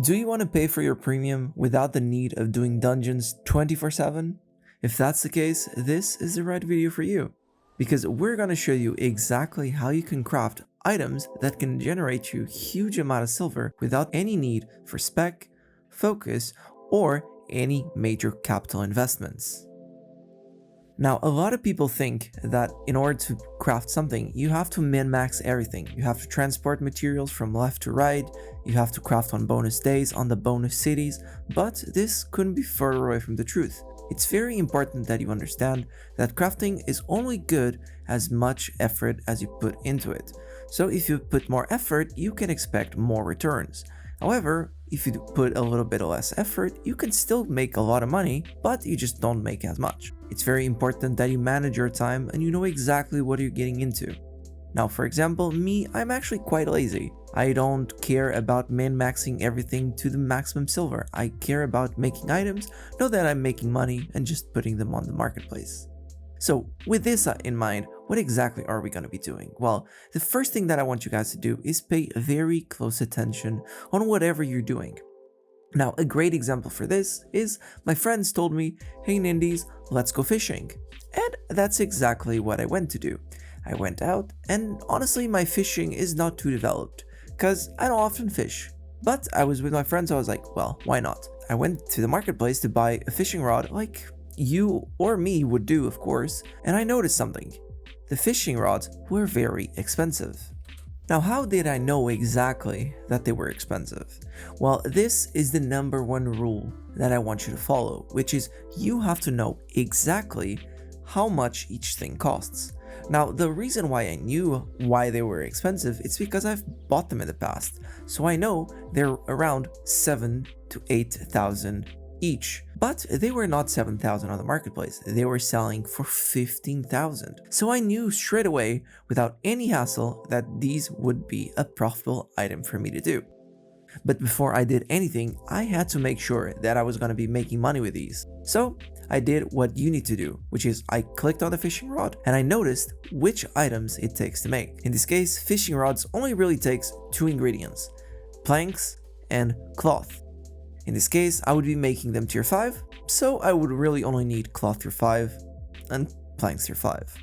Do you want to pay for your premium without the need of doing dungeons 24/7? If that's the case, this is the right video for you, because we're going to show you exactly how you can craft items that can generate you huge amount of silver without any need for spec, focus, or any major capital investments. Now, a lot of people think that in order to craft something, you have to min-max everything. You have to transport materials from left to right, you have to craft on bonus days, on the bonus cities, but this couldn't be further away from the truth. It's very important that you understand that crafting is only good as much effort as you put into it. So if you put more effort, you can expect more returns. However, if you put a little bit less effort, you can still make a lot of money, but you just don't make as much. It's very important that you manage your time and you know exactly what you're getting into. Now, for example, me, I'm actually quite lazy. I don't care about min-maxing everything to the maximum silver. I care about making items, know that I'm making money, and just putting them on the marketplace. So with this in mind, what exactly are we going to be doing? Well, the first thing that I want you guys to do is pay very close attention on whatever you're doing. Now, a great example for this is my friends told me, hey Nendys, let's go fishing. And that's exactly what I went to do. I went out, and honestly my fishing is not too developed, because I don't often fish. But I was with my friends, so I was like, well, why not? I went to the marketplace to buy a fishing rod like you or me would do, of course, and I noticed something. The fishing rods were very expensive. Now, how did I know exactly that they were expensive? Well, this is the #1 rule that I want you to follow, which is you have to know exactly how much each thing costs. Now, the reason why I knew why they were expensive is because I've bought them in the past, so I know they're around 7,000 to 8,000 each. But they were not 7,000 on the marketplace, they were selling for 15,000. So I knew straight away, without any hassle, that these would be a profitable item for me to do. But before I did anything, I had to make sure that I was going to be making money with these. So I did what you need to do, which is I clicked on the fishing rod and I noticed which items it takes to make. In this case, fishing rods only really takes 2 ingredients, planks and cloth. In this case, I would be making them tier 5, so I would really only need cloth tier 5 and planks tier 5.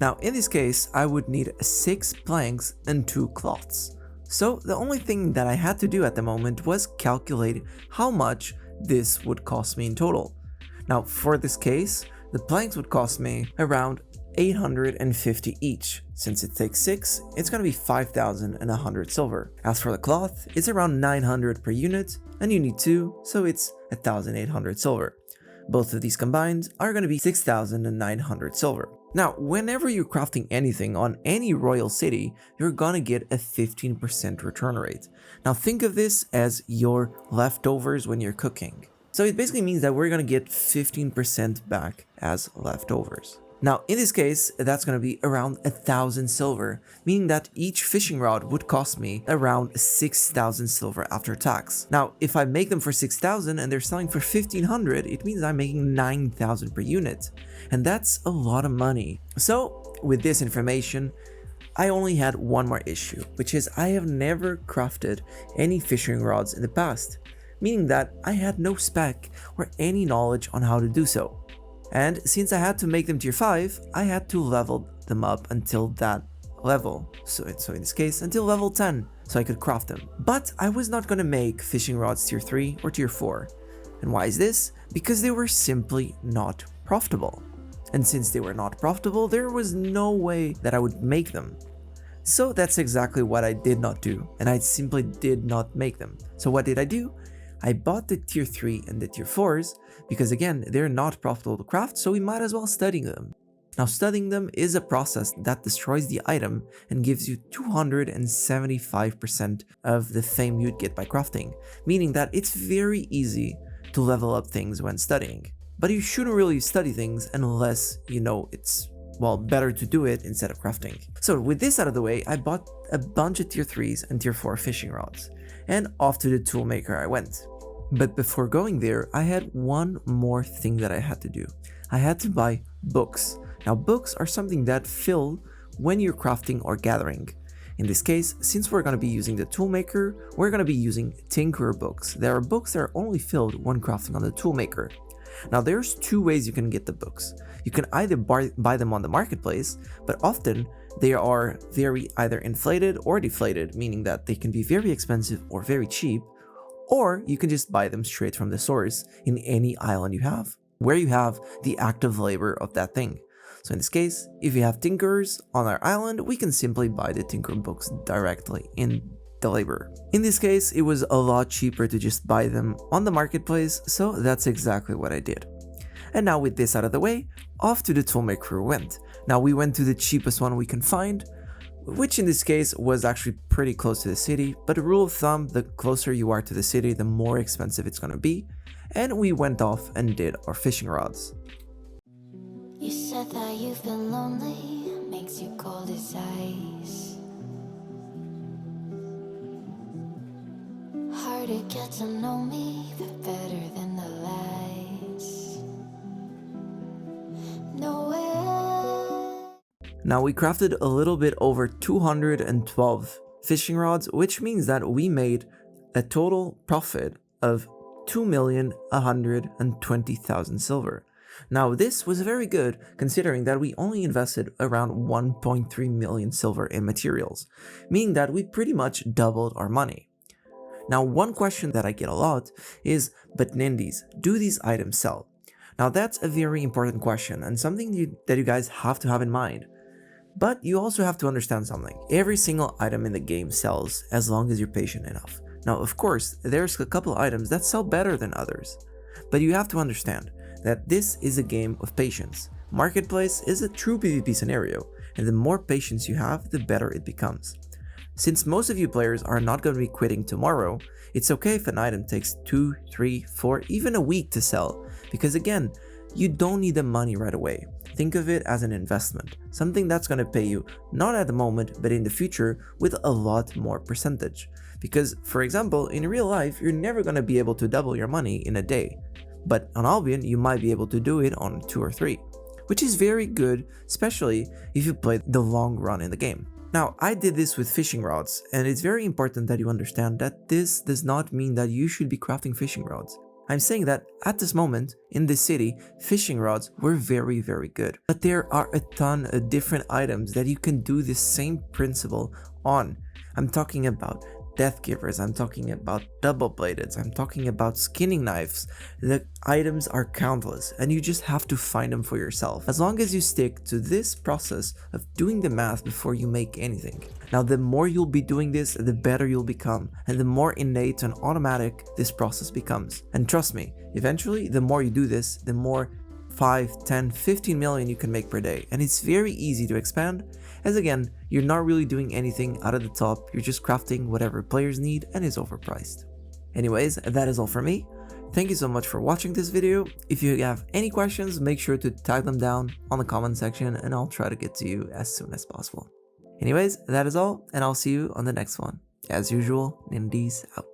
Now, in this case, I would need 6 planks and 2 cloths. So the only thing that I had to do at the moment was calculate how much this would cost me in total. Now, for this case, the planks would cost me around 850 each. Since it takes 6, it's gonna be 5,100 silver. As for the cloth, it's around 900 per unit, and you need 2, so it's 1,800 silver. Both of these combined are gonna be 6,900 silver. Now, whenever you're crafting anything on any royal city, you're gonna get a 15% return rate. Now think of this as your leftovers when you're cooking. So it basically means that we're gonna get 15% back as leftovers. Now, in this case, that's going to be around 1,000 silver, meaning that each fishing rod would cost me around 6,000 silver after tax. Now, if I make them for 6,000 and they're selling for 1,500, it means I'm making 9,000 per unit. And that's a lot of money. So, with this information, I only had one more issue, which is I have never crafted any fishing rods in the past, meaning that I had no spec or any knowledge on how to do so. And since I had to make them tier 5, I had to level them up until that level. So in this case, until level 10, so I could craft them. But I was not gonna make fishing rods tier 3 or tier 4. And why is this? Because they were simply not profitable. And since they were not profitable, there was no way that I would make them. So that's exactly what I did not do, and I simply did not make them. So what did I do? I bought the tier 3 and the tier 4s because again, they're not profitable to craft, so we might as well study them. Now, studying them is a process that destroys the item and gives you 275% of the fame you'd get by crafting, meaning that it's very easy to level up things when studying. But you shouldn't really study things unless you know it's, well, better to do it instead of crafting. So with this out of the way, I bought a bunch of tier 3s and tier 4 fishing rods, and off to the toolmaker I went. But before going there, I had one more thing that I had to do. I had to buy books. Now, books are something that fill when you're crafting or gathering. In this case, since we're going to be using the toolmaker, we're going to be using Tinkerer books. There are books that are only filled when crafting on the toolmaker. Now there's two ways you can get the books. You can either buy them on the marketplace, but often they are very either inflated or deflated, meaning that they can be very expensive or very cheap, or you can just buy them straight from the source in any island you have, where you have the active labor of that thing. So in this case, if you have tinkerers on our island, we can simply buy the tinker books directly in the labor. In this case, it was a lot cheaper to just buy them on the marketplace, so that's exactly what I did. And now with this out of the way, off to the toolmaker we went. Now we went to the cheapest one we can find, which in this case was actually pretty close to the city, but a rule of thumb, the closer you are to the city, the more expensive it's gonna be. And we went off and did our fishing rods. You said that you've been lonely, makes you cold as ice. Hard to get to know me, but better than the lights. Nowhere. Now we crafted a little bit over 212 fishing rods, which means that we made a total profit of 2,120,000 silver. Now this was very good considering that we only invested around 1.3 million silver in materials, meaning that we pretty much doubled our money. Now one question that I get a lot is, but Nendys, do these items sell? Now that's a very important question and something that you guys have to have in mind. But you also have to understand something. Every single item in the game sells as long as you're patient enough. Now of course, there's a couple items that sell better than others, but you have to understand that this is a game of patience. Marketplace is a true PvP scenario, and the more patience you have, the better it becomes. Since most of you players are not going to be quitting tomorrow, it's okay if an item takes 2, 3, 4, even a week to sell, because again, you don't need the money right away. Think of it as an investment, something that's going to pay you not at the moment, but in the future with a lot more percentage. Because, for example, in real life, you're never going to be able to double your money in a day. But on Albion, you might be able to do it on 2 or 3, which is very good, especially if you play the long run in the game. Now, I did this with fishing rods, and it's very important that you understand that this does not mean that you should be crafting fishing rods. I'm saying that at this moment, in this city, fishing rods were very, very good. But there are a ton of different items that you can do the same principle on. I'm talking about death givers, I'm talking about double bladed, I'm talking about skinning knives. The items are countless and you just have to find them for yourself, as long as you stick to this process of doing the math before you make anything. Now the more you'll be doing this, the better you'll become, and the more innate and automatic this process becomes. And trust me, eventually the more you do this, the more 5, 10, 15 million you can make per day, and it's very easy to expand, as again, you're not really doing anything out of the top, you're just crafting whatever players need and is overpriced. Anyways, that is all for me. Thank you so much for watching this video. If you have any questions, make sure to tag them down on the comment section and I'll try to get to you as soon as possible. Anyways, that is all, and I'll see you on the next one. As usual, Nendys out.